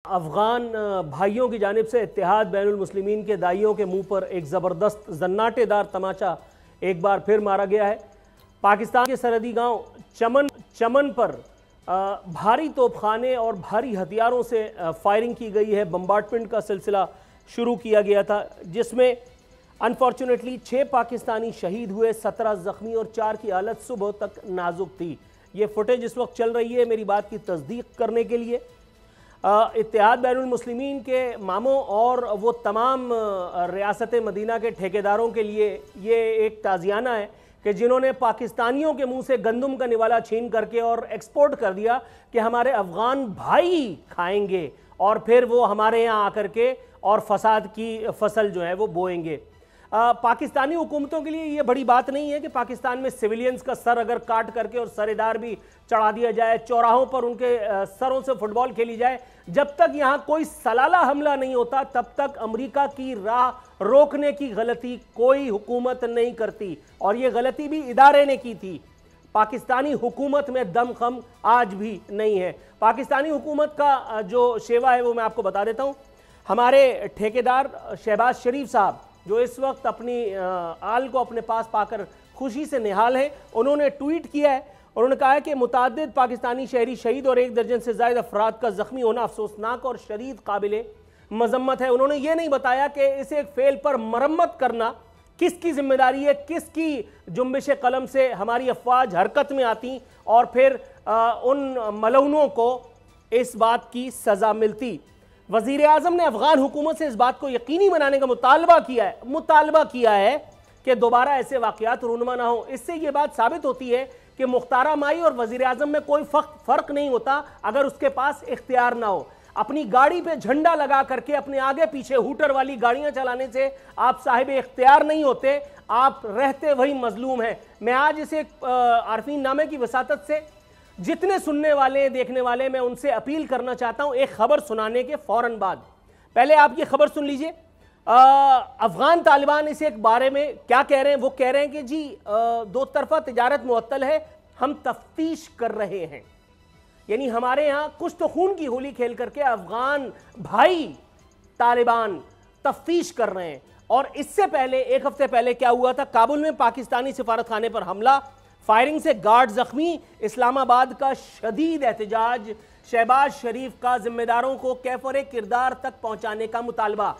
अफ़गान भाइयों की जानिब से इत्तेहाद बैनुल मुस्लिमीन के दाइयों के मुंह पर एक ज़बरदस्त जन्नाटेदार तमाचा एक बार फिर मारा गया है। पाकिस्तान के सरहदी गांव चमन पर भारी तोपखाने और भारी हथियारों से फायरिंग की गई है। बम्बार्डमेंट का सिलसिला शुरू किया गया था, जिसमें अनफॉर्चुनेटली 6 पाकिस्तानी शहीद हुए, 17 ज़ख्मी और 4 की हालत सुबह तक नाजुक थी। ये फुटेज इस वक्त चल रही है मेरी बात की तस्दीक करने के लिए। इत्तेहाद बैनुल मुस्लिमीन के मामों और वो तमाम रियासत मदीना के ठेकेदारों के लिए ये एक ताज़ियाना है कि जिन्होंने पाकिस्तानियों के मुंह से गंदम का निवाला छीन करके और एक्सपोर्ट कर दिया कि हमारे अफ़गान भाई खाएंगे और फिर वो हमारे यहाँ आकर के और फसाद की फसल जो है वो बोएंगे। पाकिस्तानी हुकूमतों के लिए ये बड़ी बात नहीं है कि पाकिस्तान में सिविलियंस का सर अगर काट करके और सरेदार भी चढ़ा दिया जाए, चौराहों पर उनके सरों से फुटबॉल खेली जाए। जब तक यहाँ कोई सलाला हमला नहीं होता तब तक अमेरिका की राह रोकने की गलती कोई हुकूमत नहीं करती, और ये गलती भी इदारे ने की थी। पाकिस्तानी हुकूमत में दमखम आज भी नहीं है। पाकिस्तानी हुकूमत का जो शेवा है वो मैं आपको बता देता हूँ। हमारे ठेकेदार शहबाज शरीफ साहब जो इस वक्त अपनी आल को अपने पास पाकर खुशी से निहाल हैं, उन्होंने ट्वीट किया है। उन्होंने कहा है कि मुताद्दिद पाकिस्तानी शहरी शहीद और 1 दर्जन से ज़ायद अफराद का ज़ख्मी होना अफसोसनाक और शदीद काबिल मजम्मत है। उन्होंने ये नहीं बताया कि इस एक फेल पर मरम्मत करना किसकी जिम्मेदारी है, किसकी जुम्बिश कलम से हमारी अफवाज हरकत में आती और फिर उन मलऊनों को इस बात की सज़ा मिलती। वज़ीर आज़म ने अफ़गान हुकूमत से इस बात को यकीनी बनाने का मुतालबा किया है कि दोबारा ऐसे वाक़यात रूनुमा ना हो। इससे ये बात साबित होती है कि मुख्तारा माई और वज़ीर आज़म में कोई फ़र्क नहीं होता अगर उसके पास इख्तियार ना हो। अपनी गाड़ी पे झंडा लगा करके अपने आगे पीछे हूटर वाली गाड़ियां चलाने से आप साहिब इख्तियार नहीं होते, आप रहते वही मजलूम हैं। मैं आज इसे आरफीन नामे की वसातत से जितने सुनने वाले देखने वाले, मैं उनसे अपील करना चाहता हूं एक खबर सुनाने के फौरन बाद। पहले आप ये खबर सुन लीजिए। अफगान तालिबान इस एक बारे में क्या कह रहे हैं। वो कह रहे हैं कि जी 2 तरफा तिजारत मुअत्तल है, हम तफ्तीश कर रहे हैं। यानी हमारे यहां कुछ तो खून की होली खेल करके अफगान भाई तालिबान तफ्तीश कर रहे हैं। और इससे पहले 1 हफ्ते पहले क्या हुआ था, काबुल में पाकिस्तानी सिफारत खाने पर हमला, फायरिंग से गार्ड जख्मी, इस्लामाबाद का शदीद एहतजाज, शहबाज शरीफ का जिम्मेदारों को कैफरे किरदार तक पहुंचाने का मुतालबा।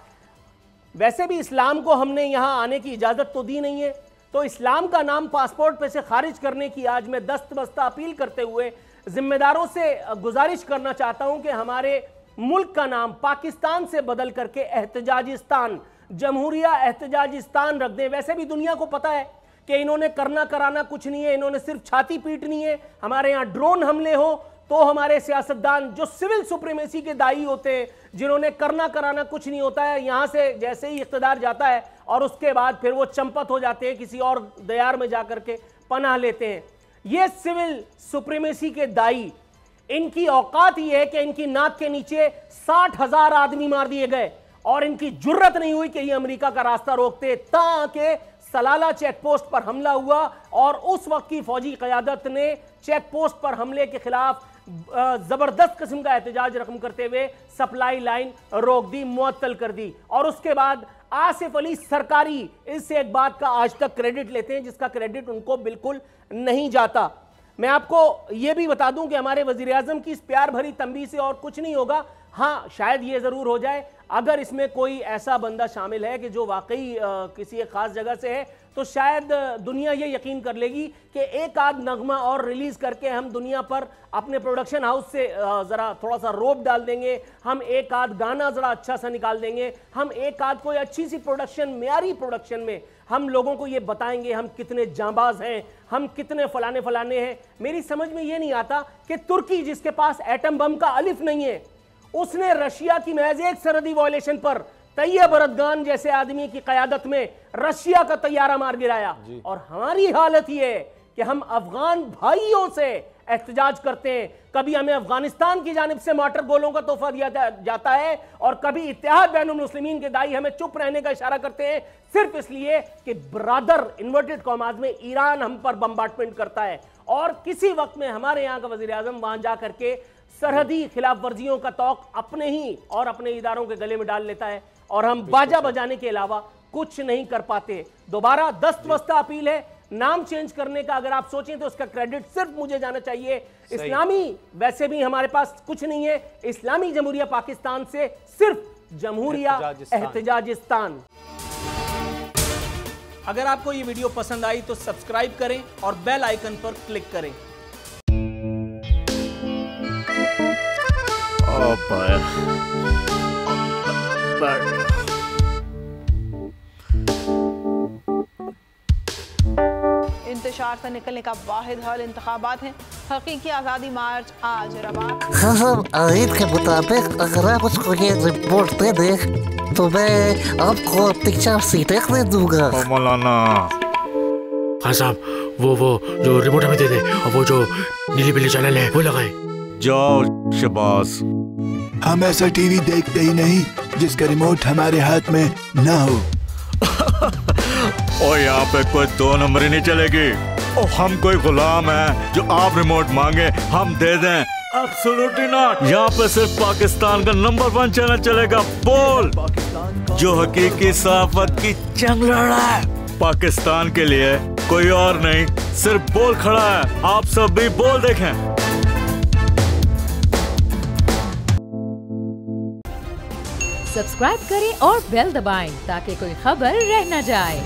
वैसे भी इस्लाम को हमने यहां आने की इजाजत तो दी नहीं है, तो इस्लाम का नाम पासपोर्ट पे से खारिज करने की आज मैं दस्तबस्ता अपील करते हुए जिम्मेदारों से गुजारिश करना चाहता हूं कि हमारे मुल्क का नाम पाकिस्तान से बदल करके एहतजाजिस्तान, जमहूरिया एहतजाजिस्तान रख दें। वैसे भी दुनिया को पता है कि इन्होंने करना कराना कुछ नहीं है, इन्होंने सिर्फ छाती पीटनी है। हमारे यहाँ ड्रोन हमले हो तो हमारे सियासतदान जो सिविल सुप्रीमेसी के दाई होते हैं, जिन्होंने करना कराना कुछ नहीं होता है, यहाँ से जैसे ही इख्तिदार जाता है और उसके बाद फिर वो चंपत हो जाते हैं, किसी और दयार में जाकर के पनाह लेते हैं। ये सिविल सुप्रीमेसी के दाई, इनकी औकात ये है कि इनकी नाक के नीचे 60,000 आदमी मार दिए गए और इनकी जुर्रत नहीं हुई कि ये अमेरिका का रास्ता रोकते, ताकि सलाला चेक पोस्ट पर हमला हुआ और उस वक्त की फौजी क़यादत ने चेक पोस्ट पर हमले के खिलाफ जबरदस्त किस्म का एहतजाज रकम करते हुए सप्लाई लाइन रोक दी, मुअत्तल कर दी। और उसके बाद आसिफ अली सरकारी इस एक बात का आज तक क्रेडिट लेते हैं जिसका क्रेडिट उनको बिल्कुल नहीं जाता। मैं आपको यह भी बता दूं कि हमारे वजीर आजम की इस प्यार भरी तंबीह से और कुछ नहीं होगा। हाँ, शायद ये जरूर हो जाए अगर इसमें कोई ऐसा बंदा शामिल है कि जो वाकई किसी एक खास जगह से है, तो शायद दुनिया ये यकीन कर लेगी कि एक आध नगमा और रिलीज करके हम दुनिया पर अपने प्रोडक्शन हाउस से ज़रा थोड़ा सा रोब डाल देंगे, हम एक आध गाना ज़रा अच्छा सा निकाल देंगे, हम एक आध कोई अच्छी सी प्रोडक्शन, म्यारी प्रोडक्शन में हम लोगों को ये बताएंगे हम कितने जांबाज हैं, हम कितने फलाने फलाने हैं। मेरी समझ में ये नहीं आता कि तुर्की जिसके पास एटम बम का अलिफ नहीं है, उसने रशिया की महज एक सरहदी वायलेशन पर तैयब अरदगान जैसे आदमी की क़यादत में रशिया का तैयारा मार गिराया। और हमारी हालत ये है कि हम अफगान भाइयों से एहतजाज करते हैं। कभी हमें अफगानिस्तान की जानिब से मार्टर गोलों का तोहफा दिया जाता है और कभी इत्तेहाद बैनुल मुस्लिमीन के दाई हमें चुप रहने का इशारा करते हैं, सिर्फ इसलिए कि ब्रादर इन्वर्टेड कॉमाज में ईरान हम पर बम्बार्डमेंट करता है और किसी वक्त में हमारे यहाँ का वजीर आजम वहां जा करके सरहदी खिलाफ वर्जियों का तौक अपने ही और अपने इदारों के गले में डाल लेता है और हम बाजा बजाने के अलावा कुछ नहीं कर पाते। दोबारा दस्तबस्ता अपील है, नाम चेंज करने का अगर आप सोचें तो उसका क्रेडिट सिर्फ मुझे जाना चाहिए। इस्लामी वैसे भी हमारे पास कुछ नहीं है, इस्लामी जमहूरिया पाकिस्तान से सिर्फ जमहूरिया एहतजाजिस्तान। अगर आपको ये वीडियो पसंद आई तो सब्सक्राइब करें और बेल आइकन पर क्लिक करें। इंतशार से निकलने का वाहिद हल इंतखाबात हैं। हकीकी आज़ादी मार्च आज रवान। हाँ, आईन के मुताबिक अगर आप उसको ये रिपोर्ट दे दें तो मैं आपको अपनी 4 सीटें दे दूंगा। मौलाना हाँ साहब, वो जो रिमोट हमें दे दे और वो जो नीली पीली चैनल है वो लगाए। जाओ शबाज। हम ऐसा टीवी देखते ही नहीं जिसका रिमोट हमारे हाथ में ना हो। और यहाँ पे कोई 2 नंबर ही नहीं चलेगी। और हम कोई गुलाम है जो आप रिमोट मांगे हम दे दें? Absolutely not. यहाँ पे सिर्फ पाकिस्तान का नंबर 1 चैनल चलेगा, बोल, जो हकीकी सहाफत की जंग लड़ रहा है पाकिस्तान के लिए, कोई और नहीं, सिर्फ बोल खड़ा है। आप सब भी बोल देखें। सब्सक्राइब करें और बेल दबाएं ताकि कोई खबर रह न जाए।